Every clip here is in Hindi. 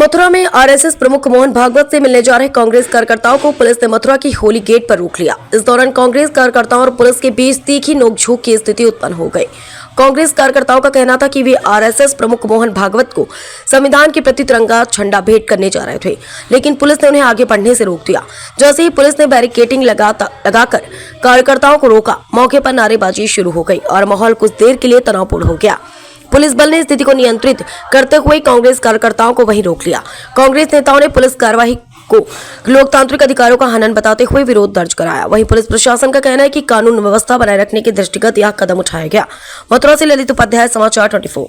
मथुरा में आरएसएस प्रमुख मोहन भागवत से मिलने जा रहे कांग्रेस कार्यकर्ताओं को पुलिस ने मथुरा की होली गेट पर रोक लिया। इस दौरान कांग्रेस कार्यकर्ताओं और पुलिस के बीच तीखी नोकझोंक की स्थिति उत्पन्न हो गई। कांग्रेस कार्यकर्ताओं का कहना था कि वे आरएसएस प्रमुख मोहन भागवत को संविधान के प्रति तिरंगा झंडा भेंट करने जा रहे थे, लेकिन पुलिस ने उन्हें आगे बढ़ने से रोक दिया। जैसे ही पुलिस ने बैरिकेडिंग लगाकर कार्यकर्ताओं को रोका, मौके पर नारेबाजी शुरू हो गई और माहौल कुछ देर के लिए तनावपूर्ण हो गया। पुलिस बल ने स्थिति को नियंत्रित करते हुए कांग्रेस कार्यकर्ताओं को वहीं रोक लिया। कांग्रेस नेताओं ने पुलिस कार्रवाई को लोकतांत्रिक अधिकारों का हनन बताते हुए विरोध दर्ज कराया। वहीं पुलिस प्रशासन का कहना है कि कानून व्यवस्था बनाए रखने के दृष्टिगत यह कदम उठाया गया। मथुरा से ललित उपाध्याय, समाचार 24।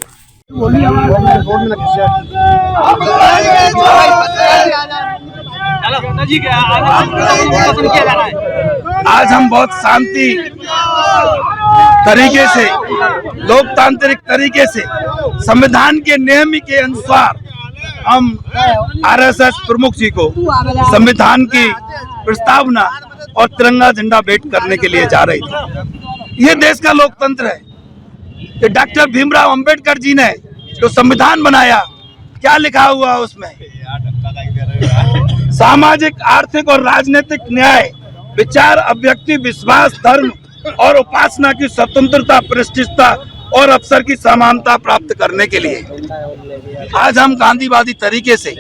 आज हम बहुत शांति तरीके से, लोकतांत्रिक तरीके से, संविधान के नियम के अनुसार हम आरएसएस प्रमुख जी को संविधान की प्रस्तावना और तिरंगा झंडा भेंट करने के लिए जा रही थी। ये देश का लोकतंत्र है। ये डॉक्टर भीमराव अंबेडकर जी ने जो संविधान बनाया, क्या लिखा हुआ उसमें? सामाजिक, आर्थिक और राजनीतिक न्याय, विचार, अभिव्यक्ति, विश्वास, धर्म और उपासना की स्वतंत्रता, प्रतिष्ठिता और अवसर की समानता प्राप्त करने के लिए आज हम गांधीवादी तरीके से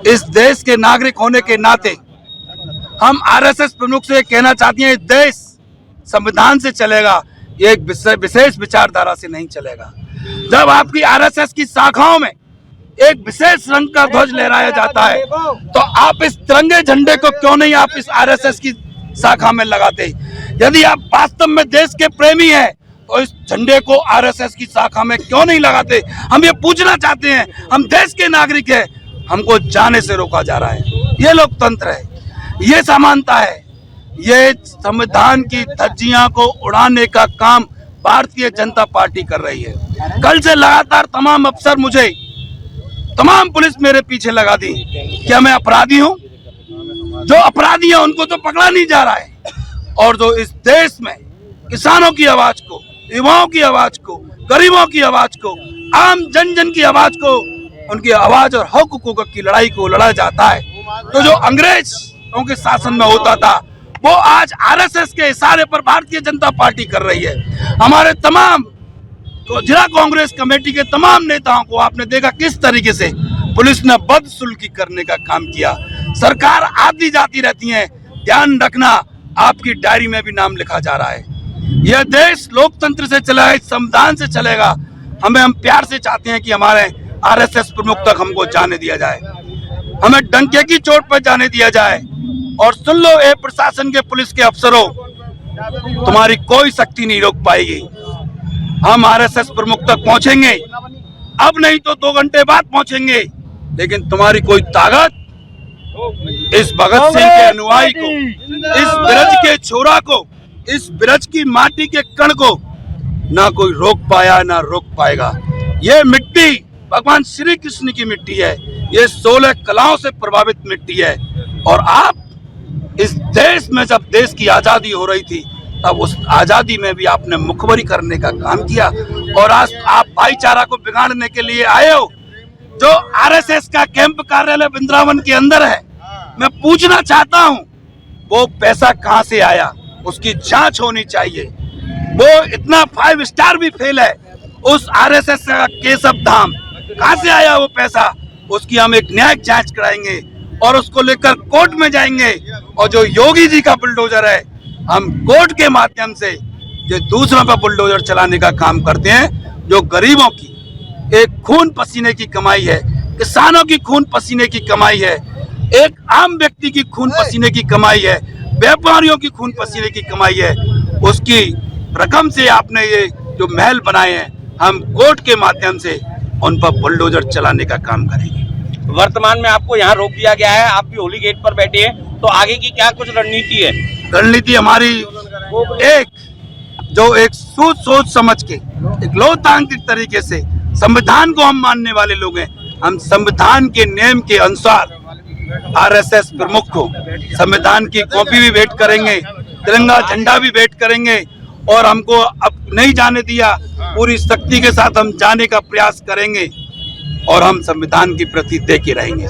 इस देश के नागरिक होने के नाते हम आरएसएस प्रमुख से कहना चाहते हैं, देश संविधान से चलेगा, ये एक विशेष विचारधारा से नहीं चलेगा। जब आपकी आरएसएस की शाखाओं में एक विशेष रंग का ध्वज लहराया जाता है, तो आप इस तिरंगे झंडे को क्यों नहीं आप इस आरएसएस की शाखा में लगाते? यदि आप वास्तव में देश के प्रेमी हैं, तो इस झंडे को आरएसएस की शाखा में क्यों नहीं लगाते? हम ये पूछना चाहते हैं। हम देश के नागरिक हैं, हमको जाने से रोका जा रहा है। ये लोकतंत्र है, ये समानता है। ये संविधान की धज्जियां को उड़ाने का काम भारतीय जनता पार्टी कर रही है। कल से लगातार तमाम अफसर मुझे, तमाम पुलिस मेरे पीछे लगा दी। क्या मैं अपराधी हूं? जो अपराधी है उनको तो पकड़ा नहीं जा रहा है, और जो इस देश में किसानों की आवाज को, युवाओं की आवाज को, गरीबों की आवाज को, आम जन जन की आवाज को, उनकी आवाज और हकों की लड़ाई को लड़ा जाता है, तो जो अंग्रेजों के शासन में होता था, वो आज आरएसएस के इशारे पर भारतीय जनता पार्टी कर रही है। हमारे तमाम जिला कांग्रेस कमेटी के तमाम नेताओं को आपने देखा किस तरीके से पुलिस ने बदसुल्की करने का काम किया। सरकार आती जाती रहती है, ध्यान रखना, आपकी डायरी में भी नाम लिखा जा रहा है। यह देश लोकतंत्र से चला है, संविधान से चलेगा। हम प्यार से चाहते हैं कि हमारे आरएसएस प्रमुख तक हमको जाने दिया जाए, हमें डंके की चोट पर जाने दिया जाए। और सुन लो, ए प्रशासन के, पुलिस के अफसरों, तुम्हारी कोई शक्ति नहीं रोक पाएगी। हम आरएसएस प्रमुख तक पहुंचेंगे, अब नहीं तो 2 घंटे बाद पहुंचेंगे, लेकिन तुम्हारी कोई ताकत इस भगत सिंह के अनुयायी को, इस ब्रज के छोरा को, इस ब्रज की माटी के कण को ना कोई रोक पाया, ना रोक पाएगा। ये मिट्टी भगवान श्री कृष्ण की मिट्टी है, ये 16 कलाओं से प्रभावित मिट्टी है। और आप इस देश में, जब देश की आजादी हो रही थी, तब उस आजादी में भी आपने मुखबरी करने का काम किया, और आज आप भाईचारा को बिगाड़ने के लिए आए हो। जो आरएसएस का कैंप कार्यालय वृंदावन के अंदर है, मैं पूछना चाहता हूं, वो पैसा कहां से आया? उसकी जांच होनी चाहिए। वो इतना 5 स्टार भी फेल है, उस आरएसएस का केशव धाम, कहां से आया वो पैसा? उसकी हम एक न्यायिक जांच कराएंगे और उसको लेकर कोर्ट में जाएंगे। और जो योगी जी का बुलडोजर है, हम कोर्ट के माध्यम से जो दूसरों पर बुलडोजर चलाने का काम करते हैं, जो गरीबों की एक खून पसीने की कमाई है, किसानों की खून पसीने की कमाई है, एक आम व्यक्ति की खून पसीने की कमाई है, व्यापारियों की खून पसीने की कमाई है, उसकी रकम से आपने ये जो महल बनाए हैं, हम कोर्ट के माध्यम से उन पर बुलडोजर चलाने का काम करेंगे। वर्तमान में आपको यहाँ रोक दिया गया है, आप भी होली गेट पर बैठे हैं, तो आगे की क्या कुछ रणनीति है? रणनीति हमारी एक सोच समझ के, एक लोकतांत्रिक तरीके से, संविधान को हम मानने वाले लोग हैं। हम संविधान के नियम के अनुसार आरएसएस प्रमुख को संविधान की कॉपी भी भेंट करेंगे, तिरंगा झंडा भी भेंट करेंगे, और हमको अब नहीं जाने दिया, पूरी शक्ति के साथ हम जाने का प्रयास करेंगे। और हम संविधान के प्रति दे के रहेंगे।